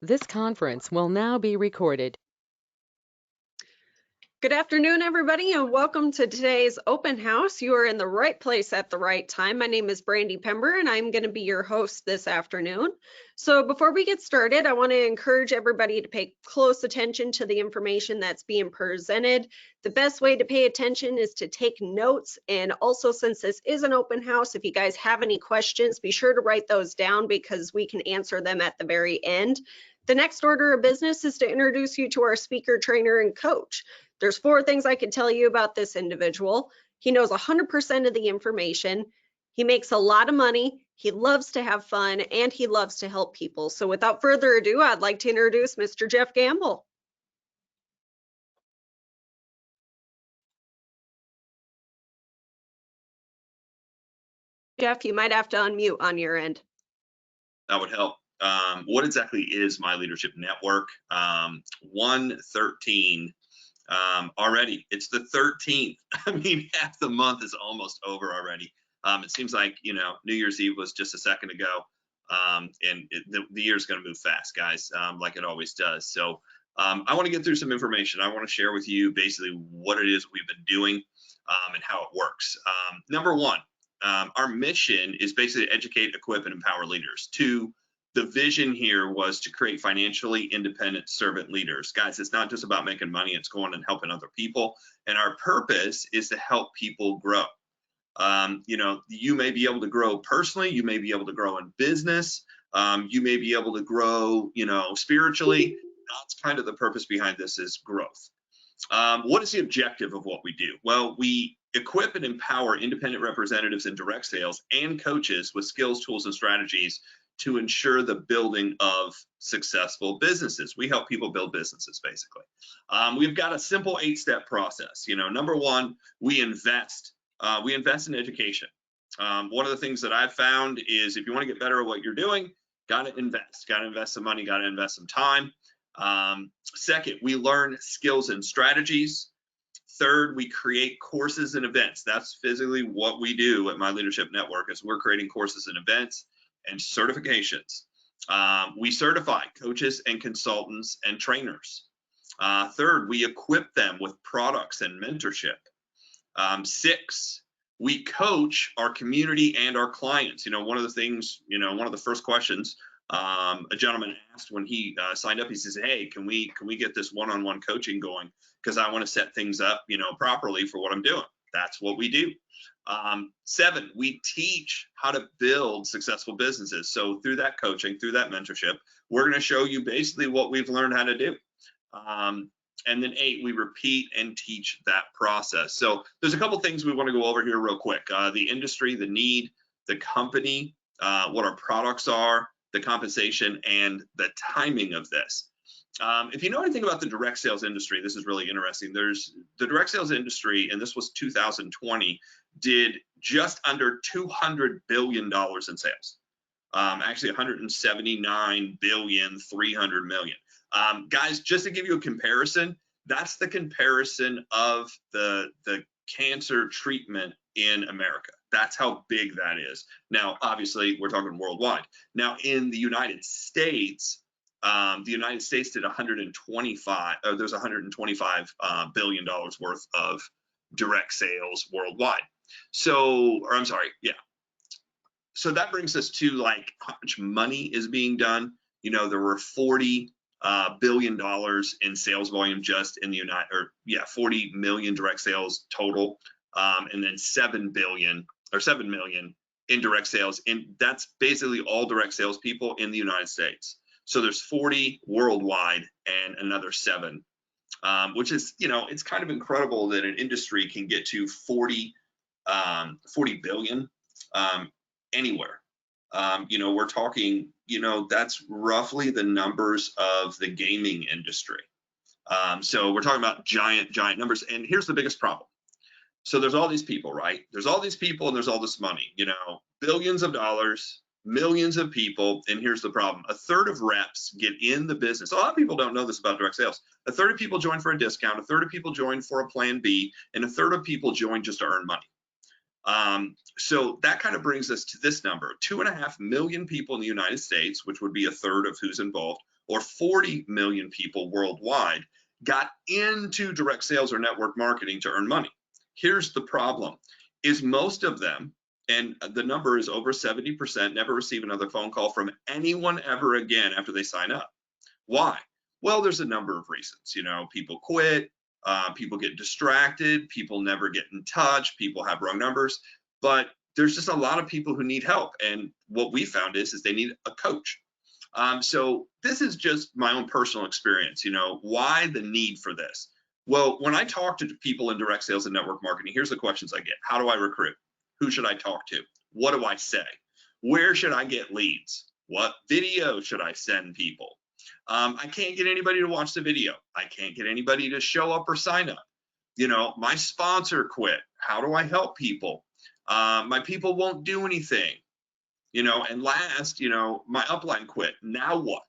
This conference will now be recorded. Good afternoon, everybody, and welcome to today's open house. You are in the right place at the right time. My name is Brandy Pember, and I'm going to be your host this afternoon. So before we get started, I want to encourage everybody to pay close attention to the information that's being presented. The best way to pay attention is to take notes. And also, since this is an open house, if you guys have any questions, be sure to write those down because we can answer them at the very end. The next order of business is to introduce you to our speaker, trainer, and coach. There's 4 things I can tell you about this individual. He knows 100% of the information. He makes a lot of money. He loves to have fun, and he loves to help people. So without further ado, I'd like to introduce Mr. Jeff Gamble. Jeff, you might have to unmute on your end. That would help. What exactly is My Leadership Network? 113 already. It's the 13th. I mean, half the month is almost over already. It seems like, you know, New Year's Eve was just a second ago. And the year's going to move fast, guys, like it always does. So I want to get through some information. I want to share with you basically what it is we've been doing and how it works. Number one, our mission is basically to educate, equip, and empower leaders. The vision here was to create financially independent servant leaders. Guys, it's not just about making money, it's going and helping other people. And our purpose is to help people grow. You know, you may be able to grow personally, you may be able to grow in business, you may be able to grow, you know, spiritually. That's kind of the purpose behind this, is growth. What is the objective of what we do? Well, we equip and empower independent representatives in direct sales and coaches with skills, tools, and strategies to ensure the building of successful businesses. We help people build businesses, basically. We've got a simple 8-step process. You know, number one, we invest in education. One of the things that I've found is if you want to get better at what you're doing, got to invest some money, got to invest some time. Second, we learn skills and strategies. Third, we create courses and events. That's physically what we do at My Leadership Network, is we're creating courses and events and certifications. We certify coaches and consultants and trainers. Third, we equip them with products and mentorship. 6, we coach our community and our clients. You know, one of the things, you know, one of the first questions a gentleman asked when he signed up, he says, hey, can we get this one-on-one coaching going? Because I want to set things up, you know, properly for what I'm doing. That's what we do. 7, we teach how to build successful businesses. So through that coaching, through that mentorship, we're going to show you basically what we've learned how to do. And then 8, we repeat and teach that process. So there's a couple things we want to go over here real quick. The industry, the need, the company, what our products are, the compensation, and the timing of this. If you know anything about the direct sales industry, this is really interesting. There's the direct sales industry, and this was 2020, did just under $200 billion in sales. Actually 179 billion, 300 million. Guys, just to give you a comparison, that's the comparison of the cancer treatment in America. That's how big that is. Now, obviously, we're talking worldwide. Now, in the United States did 125. There's 125 billion dollars worth of direct sales worldwide. So, or I'm sorry, yeah. So that brings us to like how much money is being done. You know, there were $40 billion in sales volume just in the 40 million direct sales total, and then 7 million in direct sales, and that's basically all direct sales people in the United States. So there's 40 worldwide and another 7, which is, you know, it's kind of incredible that an industry can get to 40 billion anywhere. You know, we're talking, you know, that's roughly the numbers of the gaming industry. So we're talking about giant numbers. And here's the biggest problem. So there's all these people, right? There's all these people and there's all this money, you know, billions of dollars, millions of people. And here's the problem. A third of reps get in the business. A lot of people don't know this about direct sales. A third of people join for a discount, a third of people join for a plan B, and a third of people join just to earn money. So that kind of brings us to this number, 2.5 million people in the United States, which would be a third of who's involved, or 40 million people worldwide got into direct sales or network marketing to earn money. Here's the problem, is most of them, and the number is over 70%, never receive another phone call from anyone ever again after they sign up. Why? Well, there's a number of reasons. You know, people quit, people get distracted, people never get in touch, people have wrong numbers, but there's just a lot of people who need help. And what we found is they need a coach. So this is just my own personal experience. You know, why the need for this? Well, when I talk to people in direct sales and network marketing, here's the questions I get. How do I recruit? Who should I talk to? What do I say? Where should I get leads? What video should I send people? I can't get anybody to watch the video. I can't get anybody to show up or sign up. You know, my sponsor quit. How do I help people? My people won't do anything. You know, and last, you know, my upline quit. Now what?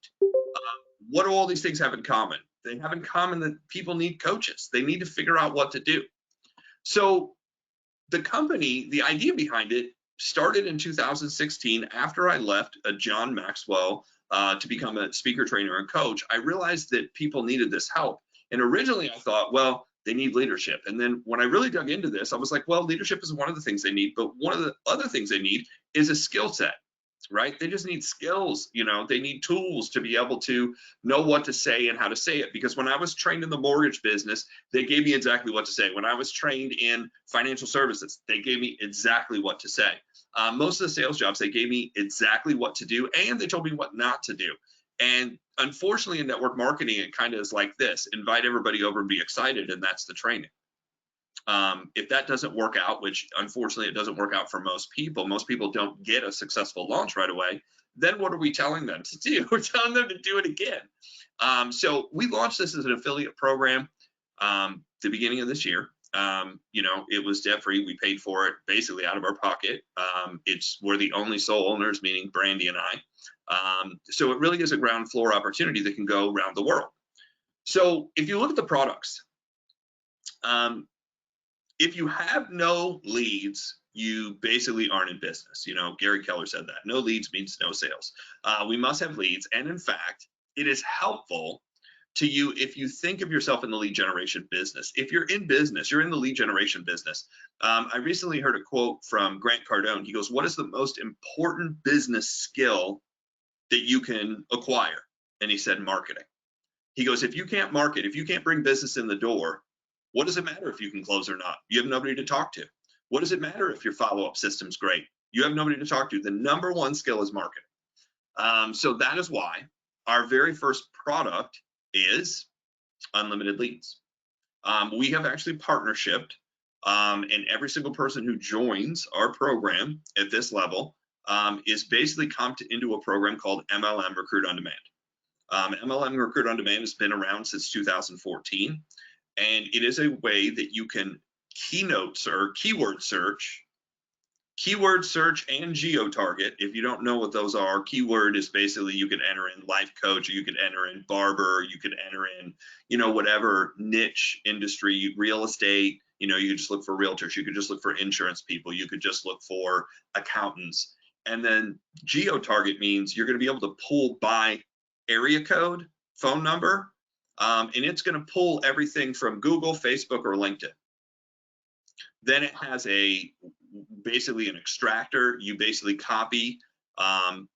What do all these things have in common? They have in common that people need coaches. They need to figure out what to do. So the company, the idea behind it started in 2016 after I left John Maxwell to become a speaker, trainer, and coach. I realized that people needed this help. And originally I thought, well, they need leadership. And then when I really dug into this, I was like, well, leadership is one of the things they need, but one of the other things they need is a skill set, right? They just need skills, you know, they need tools to be able to know what to say and how to say it. Because when I was trained in the mortgage business, they gave me exactly what to say. When I was trained in financial services, they gave me exactly what to say. Most of the sales jobs, they gave me exactly what to do, and they told me what not to do. And unfortunately, in network marketing, it kind of is like this: invite everybody over and be excited, and that's the training. If that doesn't work out, which unfortunately it doesn't work out for most people don't get a successful launch right away, then what are we telling them to do? We're telling them to do it again. So we launched this as an affiliate program the beginning of this year. You know, it was debt free. We paid for it basically out of our pocket. We're the only sole owners, meaning Brandy and I. So it really is a ground floor opportunity that can go around the world. So if you look at the products, if you have no leads, you basically aren't in business. You know, Gary Keller said that. No leads means no sales. We must have leads. And in fact, it is helpful to you if you think of yourself in the lead generation business. If you're in business, you're in the lead generation business. I recently heard a quote from Grant Cardone. He goes, what is the most important business skill that you can acquire? And he said, marketing. He goes, if you can't market, if you can't bring business in the door, what does it matter if you can close or not? You have nobody to talk to. What does it matter if your follow-up system's great? You have nobody to talk to. The number one skill is marketing. So that is why our very first product is unlimited leads. We have actually partnershiped, and every single person who joins our program at this level is basically come into a program called MLM Recruit on Demand. MLM Recruit on Demand has been around since 2014. And it is a way that you can keyword search and geo-target. If you don't know what those are, keyword is basically you can enter in life coach, or you can enter in barber, you can enter in, you know, whatever niche industry, real estate, you know, you could just look for realtors, you could just look for insurance people, you could just look for accountants. And then geo-target means you're going to be able to pull by area code, phone number, and it's going to pull everything from Google, Facebook, or LinkedIn. Then it has basically an extractor. You basically copy,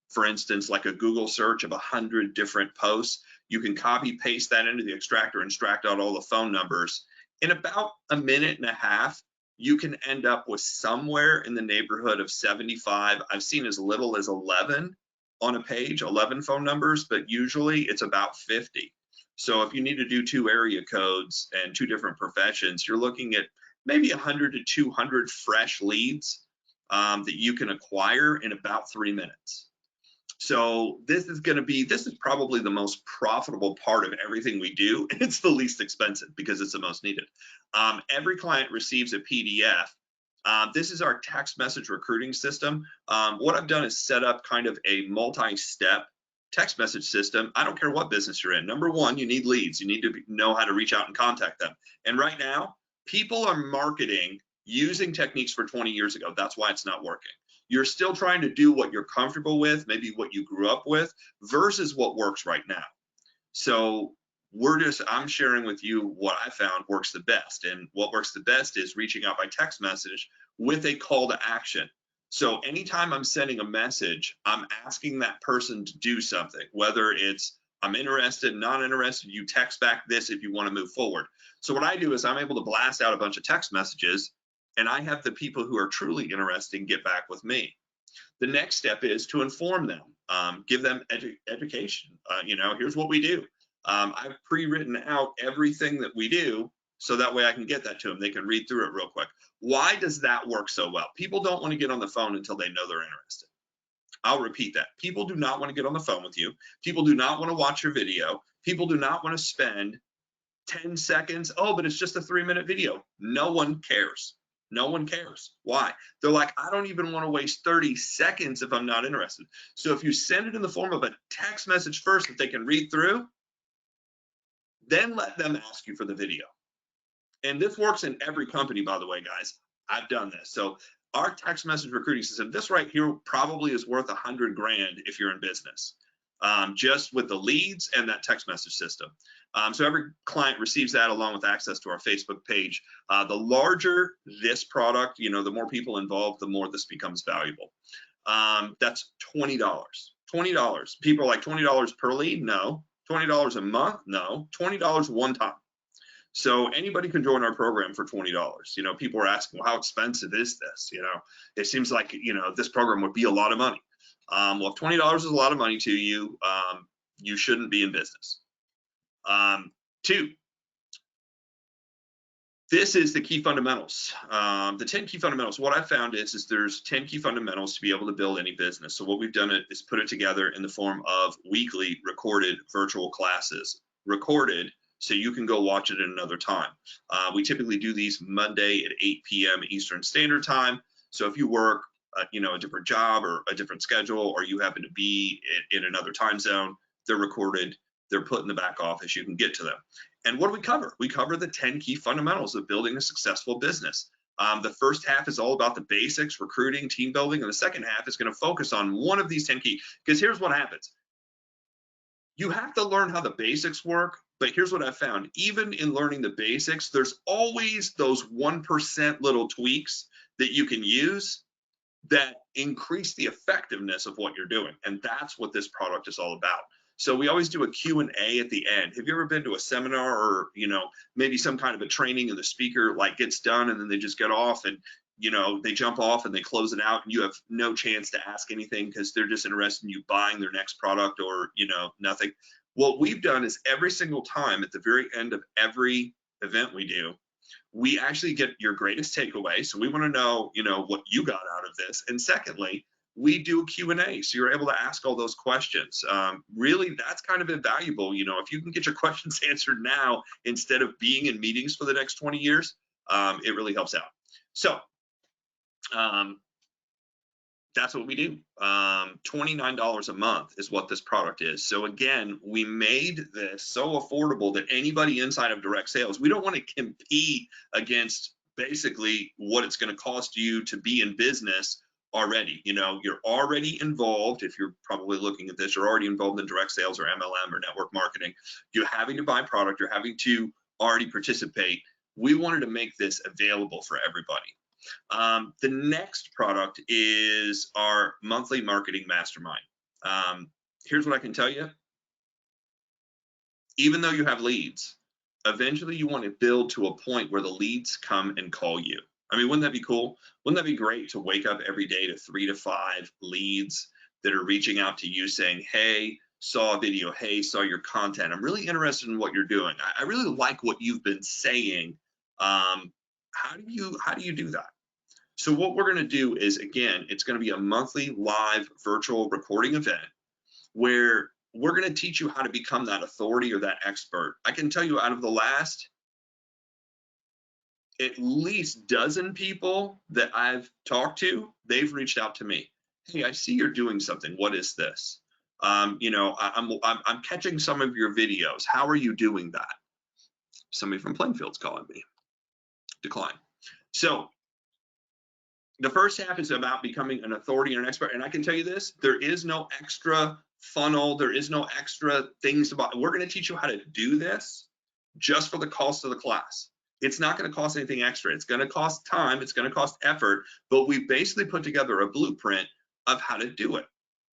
for instance, like a Google search of 100 different posts. You can copy paste that into the extractor and extract out all the phone numbers. In about a minute and a half, you can end up with somewhere in the neighborhood of 75. I've seen as little as 11 on a page, 11 phone numbers, but usually it's about 50. So if you need to do 2 area codes and 2 different professions, you're looking at maybe 100 to 200 fresh leads that you can acquire in about 3 minutes. So this is probably the most profitable part of everything we do. And it's the least expensive because it's the most needed. Every client receives a PDF. This is our text message recruiting system. What I've done is set up kind of a multi-step text message system. I don't care what business you're in. Number one, you need leads. You need to know how to reach out and contact them. And right now, people are marketing using techniques for 20 years ago. That's why it's not working. You're still trying to do what you're comfortable with, maybe what you grew up with, versus what works right now. So I'm sharing with you what I found works the best. And what works the best is reaching out by text message with a call to action. So anytime I'm sending a message, I'm asking that person to do something, whether it's I'm interested, not interested, you text back this if you want to move forward. So what I do is I'm able to blast out a bunch of text messages, and I have the people who are truly interested get back with me. The next step is to inform them, give them education. Here's what we do. I've pre-written out everything that we do, so that way I can get that to them. They can read through it real quick. Why does that work so well? People don't want to get on the phone until they know they're interested. I'll repeat that. People do not want to get on the phone with you. People do not want to watch your video. People do not want to spend 10 seconds. Oh, but it's just a 3-minute video. No one cares. No one cares. Why? They're like, I don't even want to waste 30 seconds if I'm not interested. So if you send it in the form of a text message first that they can read through, then let them ask you for the video. And this works in every company, by the way, guys. I've done this. So our text message recruiting system, this right here probably is worth $100 grand if you're in business, just with the leads and that text message system. So every client receives that along with access to our Facebook page. The larger this product, the more people involved, the more this becomes valuable. That's $20. $20. People are like, $20 per lead? No. $20 a month? No. $20 one time. So anybody can join our program for $20. People are asking, well, how expensive is this? It seems like, this program would be a lot of money. Well, if $20 is a lot of money to you, you shouldn't be in business. 2, this is the key fundamentals. The 10 key fundamentals. What I found is there's 10 key fundamentals to be able to build any business. So what we've done is put it together in the form of weekly recorded virtual classes, recorded so you can go watch it at another time. We typically do these Monday at 8 p.m. Eastern Standard Time. So if you work, a different job or a different schedule, or you happen to be in another time zone, they're recorded, they're put in the back office, you can get to them. And what do we cover? We cover the 10 key fundamentals of building a successful business. The first half is all about the basics, recruiting, team building, and the second half is going to focus on one of these 10 key, because here's what happens. You have to learn how the basics work, but here's what I've found. Even in learning the basics, there's always those 1% little tweaks that you can use that increase the effectiveness of what you're doing. And that's what this product is all about. So we always do a Q&A at the end. Have you ever been to a seminar or, maybe some kind of a training and the speaker gets done and then they just get off and, they jump off and they close it out and you have no chance to ask anything because they're just interested in you buying their next product or, nothing. What we've done is every single time at the very end of every event we do, we actually get your greatest takeaway. So we want to know, what you got out of this. And secondly, we do a Q&A, so you're able to ask all those questions. Really, that's kind of invaluable. If you can get your questions answered now instead of being in meetings for the next 20 years, it really helps out. So that's what we do. $29 a month is what this product is. So again, we made this so affordable that anybody inside of direct sales, we don't want to compete against basically what it's going to cost you to be in business already. You're already involved. If you're probably looking at this, you're already involved in direct sales or MLM or network marketing. You're having to buy product. You're having to already participate. We wanted to make this available for everybody. The next product is our monthly marketing mastermind. Here's what I can tell you. Even though you have leads, eventually you want to build to a point where the leads come and call you. I mean, wouldn't that be cool? Wouldn't that be great to wake up every day to 3 to 5 leads that are reaching out to you saying, hey, saw a video, hey, saw your content. I'm really interested in what you're doing. I really like what you've been saying. How do you do that? So what we're going to do is, again, it's going to be a monthly live virtual recording event where we're going to teach you how to become that authority or that expert. I can tell you out of the last at least dozen people that I've talked to, they've reached out to me. Hey, I see you're doing something. What is this? I'm catching some of your videos. How are you doing that? Somebody from Plainfield's calling me. Decline. So the first half is about becoming an authority and an expert. And I can tell you this, there is no extra funnel. There is no extra things about. We're going to teach you how to do this just for the cost of the class. It's not going to cost anything extra. It's going to cost time. It's going to cost effort. But we basically put together a blueprint of how to do it.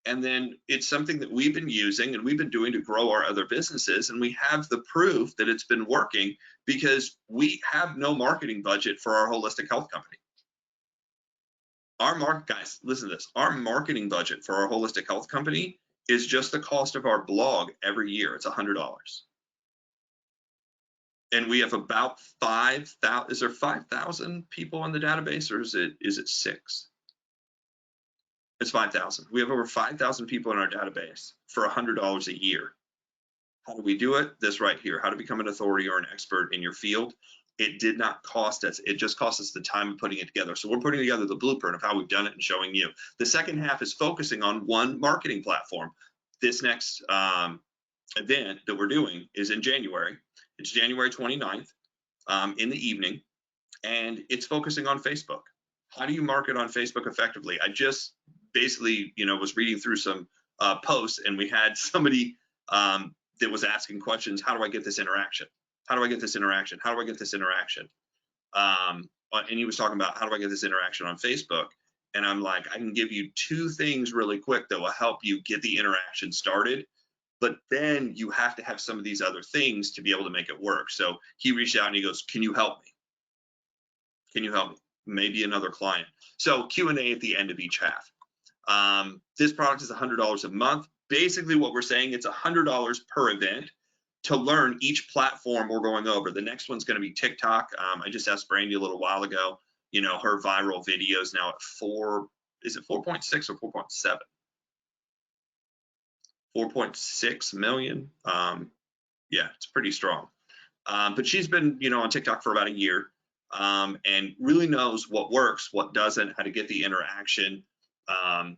And then it's something that we've been using and we've been doing to grow our other businesses. And we have the proof that it's been working because we have no marketing budget for our holistic health company. Guys, listen to this. Our marketing budget for our holistic health company is just the cost of our blog every year. It's $100. And we have about 5,000. Is there 5,000 people in the database, or is it 6? It's 5,000. We have over 5,000 people in our database for $100 a year. How do we do it? This right here. How to become an authority or an expert in your field. It did not cost us. It just cost us the time of putting it together. So we're putting together the blueprint of how we've done it and showing you. The second half is focusing on one marketing platform. This next event that we're doing is in January. It's January 29th in the evening, and it's focusing on Facebook. How do you market on Facebook effectively? I just basically, was reading through some posts, and we had somebody that was asking questions. How do I get this interaction? How do I get this interaction? How do I get this interaction? And he was talking about how do I get this interaction on Facebook? And I'm like, I can give you 2 things really quick that will help you get the interaction started. But then you have to have some of these other things to be able to make it work. So he reached out and he goes, can you help me? Can you help me? Maybe another client. So Q&A at the end of each half. This product is $100 a month. Basically what we're saying, it's $100 per event to learn each platform we're going over. The next one's going to be TikTok. I just asked Brandy a little while ago, her viral videos now at 4.6 or 4.7? 4.6 million. Yeah, it's pretty strong. But she's been, on TikTok for about a year and really knows what works, what doesn't, how to get the interaction. And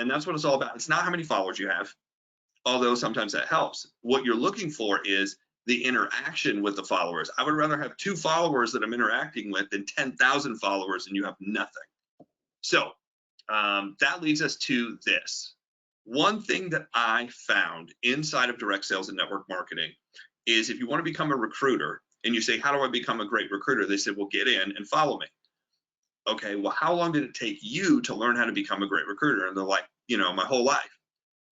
that's what it's all about. It's not how many followers you have, although sometimes that helps. What you're looking for is the interaction with the followers. I would rather have 2 followers that I'm interacting with than 10,000 followers and you have nothing. So that leads us to this. One thing that I found inside of direct sales and network marketing is if you want to become a recruiter and you say, how do I become a great recruiter? They said, well, get in and follow me. Okay, well, how long did it take you to learn how to become a great recruiter? And they're like, my whole life.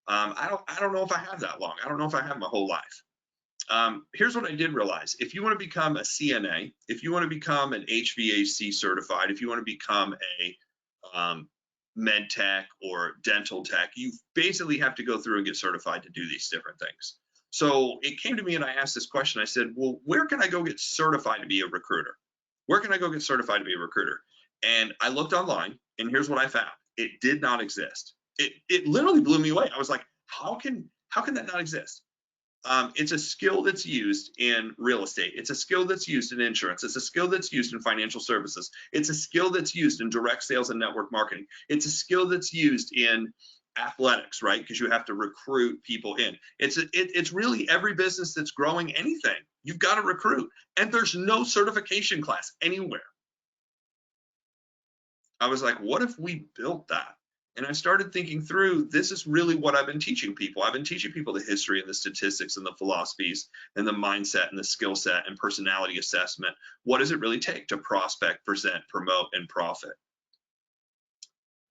I don't know if I have that long. I don't know if I have my whole life. Here's what I did realize. If you want to become a CNA, if you want to become an HVAC certified, if you want to become a med tech or dental tech, you basically have to go through and get certified to do these different things. So it came to me and I asked this question. I said, well, where can I go get certified to be a recruiter? Where can I go get certified to be a recruiter? And I looked online and here's what I found. It did not exist. It literally blew me away. I was like, how can that not exist? It's a skill that's used in real estate. It's a skill that's used in insurance. It's a skill that's used in financial services. It's a skill that's used in direct sales and network marketing. It's a skill that's used in athletics, right? Because you have to recruit people in. It's really every business that's growing anything. You've got to recruit. And there's no certification class anywhere. I was like, what if we built that? And I started thinking through, this is really what I've been teaching people. I've been teaching people the history and the statistics and the philosophies and the mindset and the skill set and personality assessment. What does it really take to prospect, present, promote, and profit?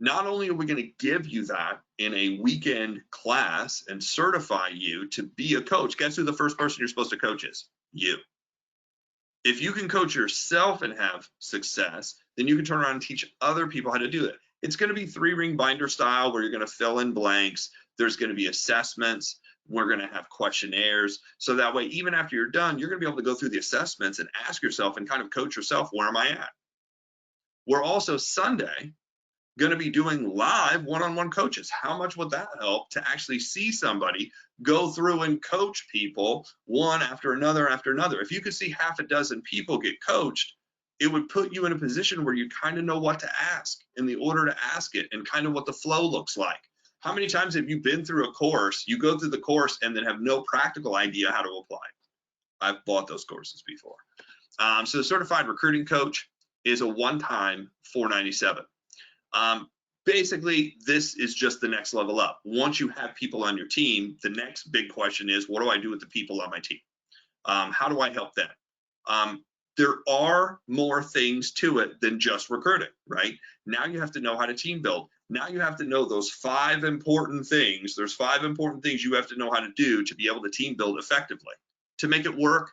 Not only are we going to give you that in a weekend class and certify you to be a coach, guess who the first person you're supposed to coach is? You. If you can coach yourself and have success, then you can turn around and teach other people how to do it. It's going to be 3-ring binder style where you're going to fill in blanks. There's going to be assessments. We're going to have questionnaires. So that way, even after you're done, you're going to be able to go through the assessments and ask yourself and kind of coach yourself, where am I at? We're also Sunday going to be doing live one-on-one coaches. How much would that help to actually see somebody go through and coach people one after another after another? If you could see half a dozen people get coached, it would put you in a position where you kind of know what to ask in the order to ask it and kind of what the flow looks like. How many times have you been through a course, you go through the course and then have no practical idea how to apply? I've bought those courses before. So the certified recruiting coach is a one-time $497. basically, this is just the next level up. Once you have people on your team, the next big question is, what do I do with the people on my team? How do I help them? There are more things to it than just recruiting, right? Now you have to know how to team build. Now you have to know those 5 important things. There's 5 important things you have to know how to do to be able to team build effectively, to make it work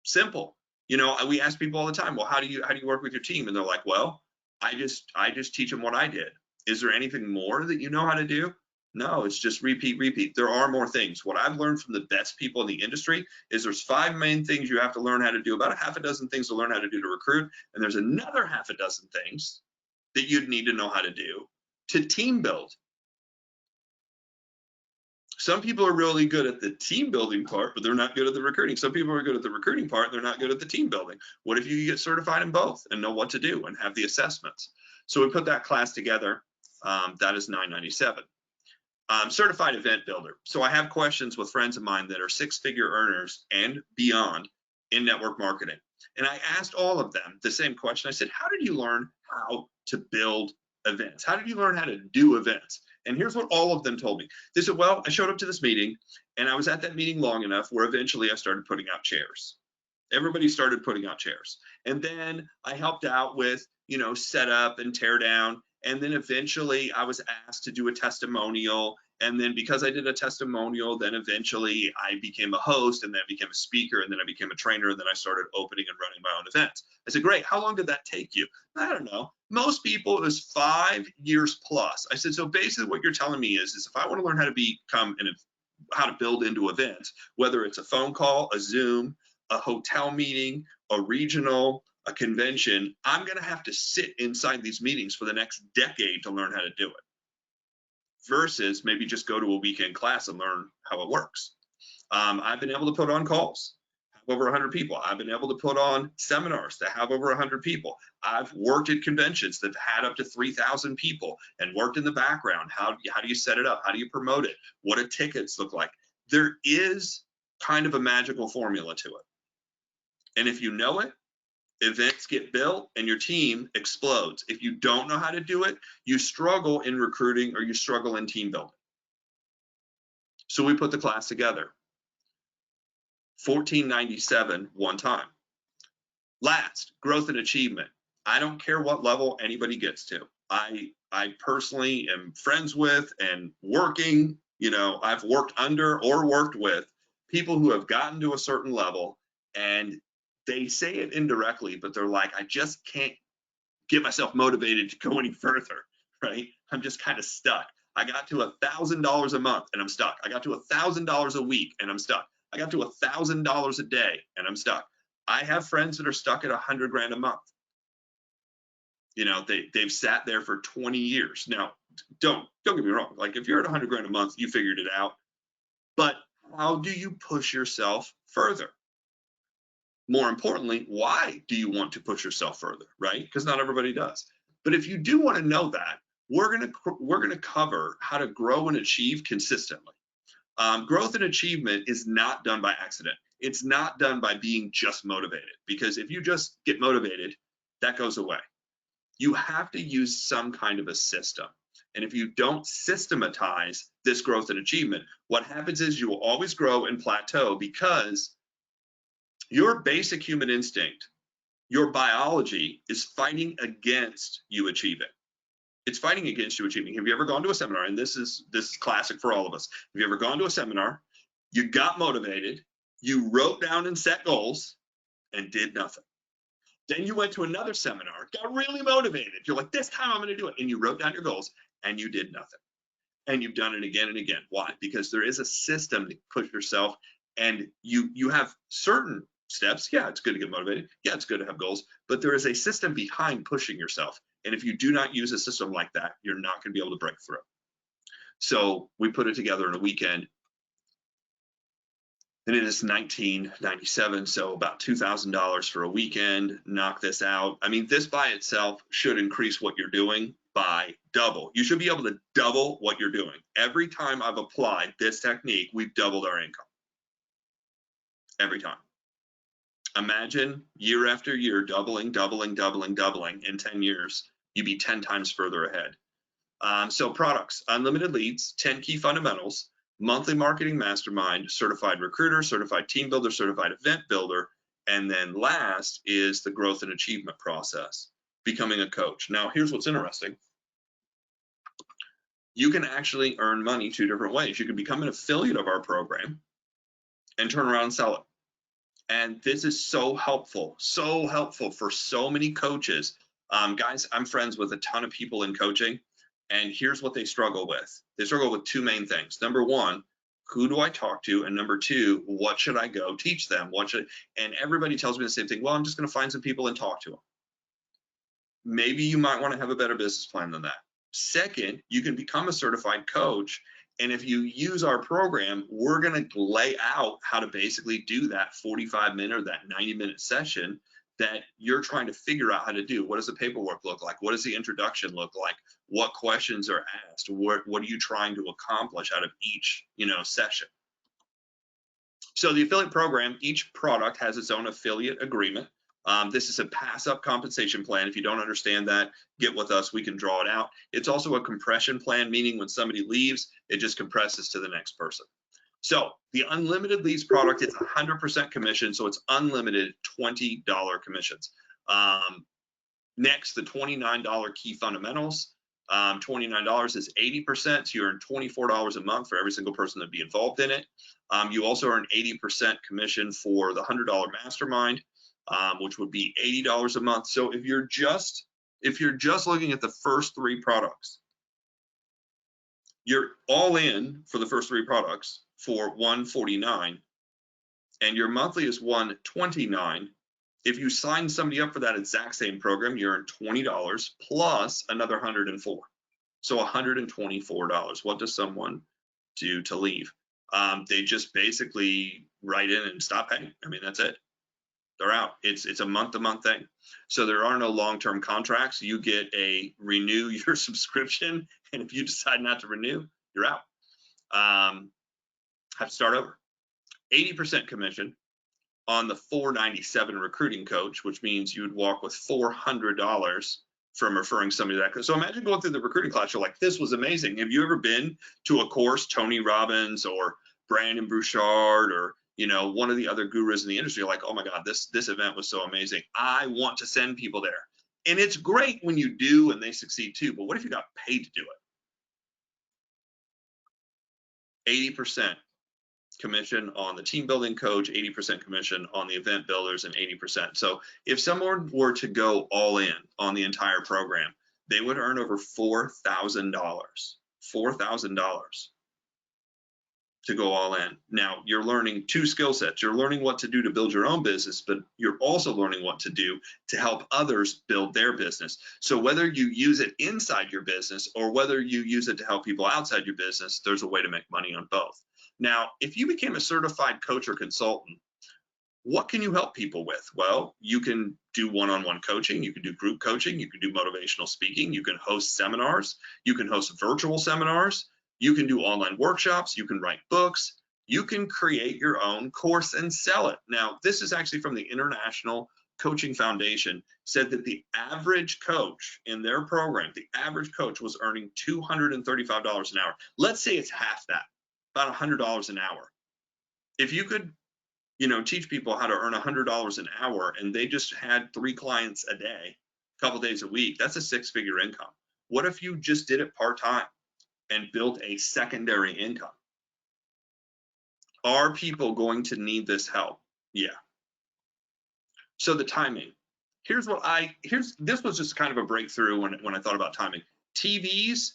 simple. You know, we ask people all the time, well, how do you work with your team? And they're like, well, I just teach them what I did. Is there anything more that you know how to do? No, it's just repeat. There are more things. What I've learned from the best people in the industry is there's 5 main things you have to learn how to do, about a half a dozen things to learn how to do to recruit. And there's another half a dozen things that you'd need to know how to do to team build. Some people are really good at the team building part, but they're not good at the recruiting. Some people are good at the recruiting part, and they're not good at the team building. What if you get certified in both and know what to do and have the assessments? So we put that class together. That is $997. Certified event builder. So I have questions with friends of mine that are 6-figure earners and beyond in network marketing. And I asked all of them the same question. I said, how did you learn how to build events? How did you learn how to do events? And here's what all of them told me. They said, well, I showed up to this meeting and I was at that meeting long enough where eventually I started putting out chairs. Everybody started putting out chairs. And then I helped out with, you know, setup and tear down. And then eventually I was asked to do a testimonial. And then because I did a testimonial, then eventually I became a host, and then I became a speaker, and then I became a trainer, and then I started opening and running my own events. I said, great, how long did that take you? I don't know. Most people, it was 5 years plus. I said, so basically what you're telling me is if I want to learn how to become how to build into events, whether it's a phone call, a Zoom, a hotel meeting, a regional, a convention, I'm going to have to sit inside these meetings for the next decade to learn how to do it, versus maybe just go to a weekend class and learn how it works. I've been able to put on calls, have over 100 people. I've been able to put on seminars that have over 100 people. I've worked at conventions that had up to 3,000 people and worked in the background. How do you set it up? How do you promote it? What do tickets look like? There is kind of a magical formula to it. And if you know it, events get built and your team explodes. If you don't know how to do it, you struggle in recruiting or you struggle in team building. So we put the class together. $1497 one time. Last, growth and achievement. I don't care what level anybody gets to. I personally am friends with and working, you know, I've worked under or worked with people who have gotten to a certain level, and they say it indirectly, but they're like, I just can't get myself motivated to go any further, right? I'm just kind of stuck. I got to $1,000 a month and I'm stuck. I got to $1,000 a week and I'm stuck. I got to $1,000 a day and I'm stuck. I have friends that are stuck at 100 grand a month. You know, they've sat there for 20 years. Now, don't get me wrong. Like, if you're at 100 grand a month, you figured it out. But how do you push yourself further? More importantly, why do you want to push yourself further, right? Because not everybody does. But if you do want to know that, we're gonna cover how to grow and achieve consistently. Growth and achievement is not done by accident. It's not done by being just motivated, because if you just get motivated, that goes away. You have to use some kind of a system. And if you don't systematize this growth and achievement, what happens is you will always grow and plateau, because your basic human instinct, your biology, is fighting against you achieving. It's fighting against you achieving. Have you ever gone to a seminar? And this is classic for all of us. Have you ever gone to a seminar, you got motivated, you wrote down and set goals and did nothing? Then you went to another seminar, got really motivated. You're like, this time I'm going to do it. And you wrote down your goals and you did nothing. And you've done it again and again. Why? Because there is a system to push yourself, and you have certain steps. Yeah, it's good to get motivated. Yeah, it's good to have goals, but there is a system behind pushing yourself. And if you do not use a system like that, you're not going to be able to break through. So we put it together in a weekend, and it is $1997, so about $2,000 for a weekend. Knock this out. I mean, this by itself should increase what you're doing by double. You should be able to double what you're doing. Every time I've applied this technique, we've doubled our income. Every time. Imagine year after year, doubling. In 10 years, you'd be 10 times further ahead. So products, unlimited leads, 10 key fundamentals, monthly marketing mastermind, certified recruiter, certified team builder, certified event builder, and then last is the growth and achievement process, becoming a coach. Now, here's what's interesting. You can actually earn money 2 different ways. You can become an affiliate of our program and turn around and sell it. And this is so helpful for so many coaches. Guys, I'm friends with a ton of people in coaching, and here's what they struggle with. They struggle with 2 main things. Number 1, who do I talk to? And number 2, what should I go teach them? And everybody tells me the same thing. Well, I'm just going to find some people and talk to them. Maybe you might want to have a better business plan than that. Second, you can become a certified coach. And if you use our program, we're going to lay out how to basically do that 45-minute or that 90-minute session that you're trying to figure out how to do. What does the paperwork look like? What does the introduction look like? What questions are asked? What are you trying to accomplish out of each, session? So the affiliate program, each product has its own affiliate agreement. This is a pass-up compensation plan. If you don't understand that, get with us. We can draw it out. It's also a compression plan, meaning when somebody leaves, it just compresses to the next person. So the unlimited leads product is 100% commission, so it's unlimited $20 commissions. Next, the $29 key fundamentals. $29 is 80%, so you earn $24 a month for every single person that be involved in it. You also earn 80% commission for the $100 mastermind, which would be $80 a month. So if you're just looking at the first 3 products, you're all in for the first 3 products for $149, and your monthly is $129. If you sign somebody up for that exact same program, you earn $20 plus another $104, so $124. What does someone do to leave? They just basically write in and stop paying. I mean, that's it. They're out. It's a month-to-month thing. So there are no long-term contracts. You get a renew your subscription, and if you decide not to renew, you're out. Have to start over. 80% commission on the $497 recruiting coach, which means you would walk with $400 from referring somebody to that. So imagine going through the recruiting class. You're like, this was amazing. Have you ever been to a course, Tony Robbins or Brandon Bouchard or one of the other gurus in the industry? Like, oh my God, this event was so amazing. I want to send people there. And it's great when you do and they succeed too, but what if you got paid to do it? 80% commission on the team building coach, 80% commission on the event builders, and 80%. So if someone were to go all in on the entire program, they would earn over $4,000, $4,000 to go all in. Now, you're learning 2 skill sets. You're learning what to do to build your own business, but you're also learning what to do to help others build their business. So whether you use it inside your business or whether you use it to help people outside your business, there's a way to make money on both. Now, if you became a certified coach or consultant, what can you help people with? Well, you can do one-on-one coaching, you can do group coaching, you can do motivational speaking, you can host seminars, you can host virtual seminars, you can do online workshops, you can write books, you can create your own course and sell it. Now, this is actually from the International Coaching Foundation, said that the average coach in their program, the average coach was earning $235 an hour. Let's say it's half that, about $100 an hour. If you could, teach people how to earn $100 an hour and they just had 3 clients a day, a couple days a week, that's a 6-figure income. What if you just did it part-time and built a secondary income? Are people going to need this help? Yeah. So the timing. This was just kind of a breakthrough when I thought about timing. TVs,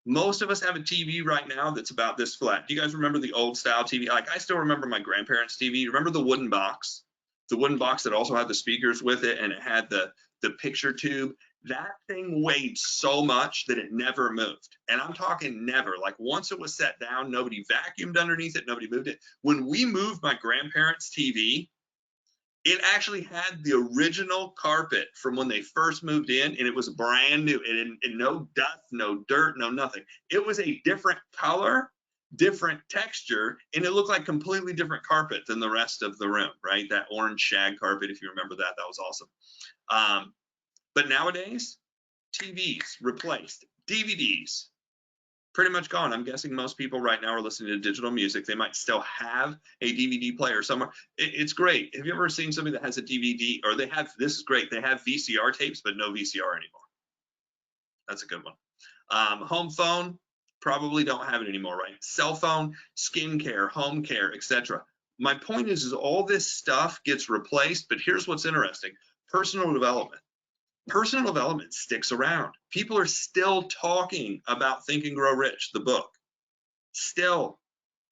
most of us have a TV right now that's about this flat. Do you guys remember the old style TV? Like, I still remember my grandparents' TV. Remember the wooden box? The wooden box that also had the speakers with it and it had the picture tube. That thing weighed so much that it never moved. And I'm talking never. Like, once it was set down, nobody vacuumed underneath it, nobody moved it. When we moved my grandparents' TV, it actually had the original carpet from when they first moved in, and it was brand new, and no dust, no dirt, no nothing. It was a different color, different texture, and it looked like completely different carpet than the rest of the room, right? That orange shag carpet, if you remember that, that was awesome. But nowadays, TVs replaced, DVDs, pretty much gone. I'm guessing most people right now are listening to digital music. They might still have a DVD player somewhere. It's great. Have you ever seen somebody that has a DVD, or they have, this is great, they have VCR tapes, but no VCR anymore. That's a good one. Home phone, probably don't have it anymore, right? Cell phone, skincare, home care, etc. My point is all this stuff gets replaced, but here's what's interesting. Personal development. Personal development sticks around. People are still talking about Think and Grow Rich, the book. Still,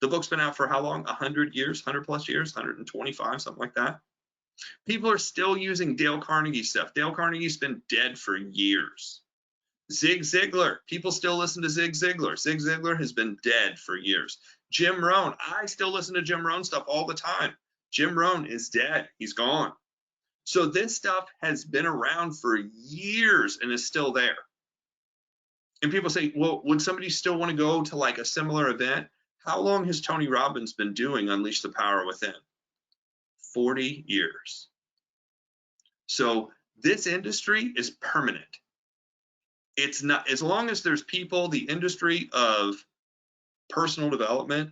the book's been out for how long? 100 years, 100 plus years, 125, something like that. People are still using Dale Carnegie stuff. Dale Carnegie's been dead for years. Zig Ziglar, people still listen to Zig Ziglar. Zig Ziglar has been dead for years. Jim Rohn, I still listen to Jim Rohn stuff all the time. Jim Rohn is dead, he's gone. So this stuff has been around for years and is still there. And people say, well, would somebody still want to go to like a similar event? How long has Tony Robbins been doing Unleash the Power Within? 40 years. So this industry is permanent. It's not, as long as there's people, the industry of personal development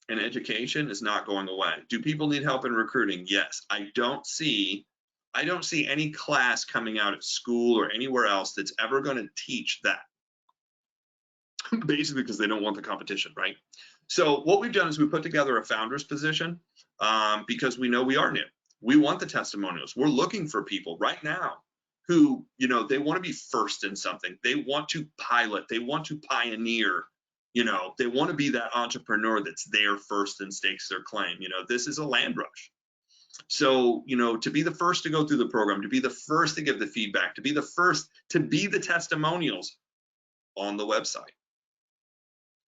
and education is not going away. Do people need help in recruiting? Yes. I don't see any class coming out at school or anywhere else that's ever going to teach that. Basically because they don't want the competition, right? So what we've done is we put together a founder's position because we know we are new. We want the testimonials. We're looking for people right now who, you know, they want to be first in something. They want to pilot. They want to pioneer. You know, they want to be that entrepreneur that's there first and stakes their claim. You know, this is a land rush. So, you know, to be the first to go through the program, to be the first to give the feedback, to be the first to be the testimonials on the website.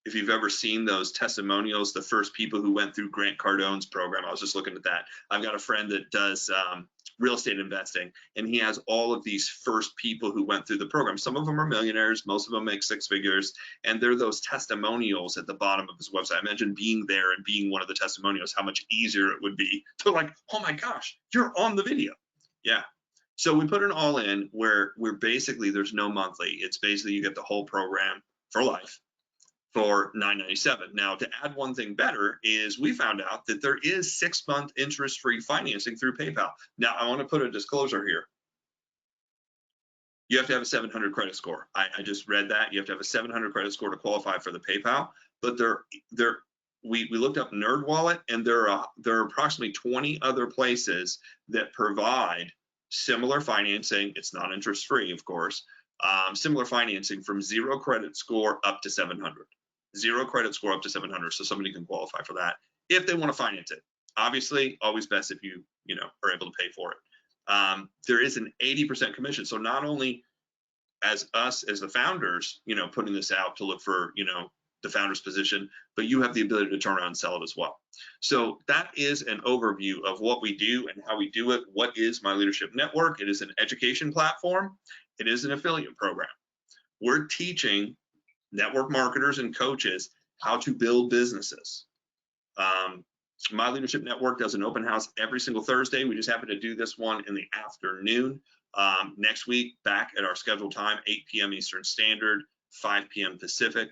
If you've ever seen those testimonials, the first people who went through Grant Cardone's program, I was just looking at that. I've got a friend that does real estate investing, and he has all of these first people who went through the program. Some of them are millionaires, most of them make six figures, and they're those testimonials at the bottom of his website. Imagine being there and being one of the testimonials, how much easier it would be to like, oh my gosh, you're on the video. Yeah. So we put an all in where we're basically, there's no monthly. It's basically you get the whole program for life for $9.97. Now, to add one thing better is we found out that there is 6-month interest-free financing through PayPal. Now, I want to put a disclosure here. You have to have a 700 credit score. I just read that. You have to have a 700 credit score to qualify for the PayPal. But we looked up NerdWallet, and there are approximately 20 other places that provide similar financing. It's not interest-free, of course. Similar financing from 0 credit score up to 700. 0 credit score up to 700, so somebody can qualify for that if they want to finance it. Obviously, always best if you are able to pay for it. There is an 80% commission, so not only as us as the founders, putting this out to look for the founder's position, but you have the ability to turn around and sell it as well. So that is an overview of what we do and how we do it. What is My Leadership Network? It is an education platform. It is an affiliate program. We're teaching network marketers and coaches how to build businesses. My Leadership Network does an open house every single Thursday. We just happen to do this one in the afternoon. Next week, back at our scheduled time, 8 p.m. Eastern Standard, 5 p.m. Pacific.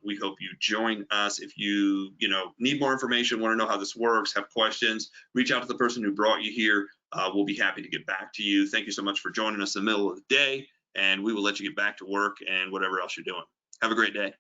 We hope you join us. If you need more information, want to know how this works, have questions, reach out to the person who brought you here. We'll be happy to get back to you. Thank you so much for joining us in the middle of the day, and we will let you get back to work and whatever else you're doing. Have a great day.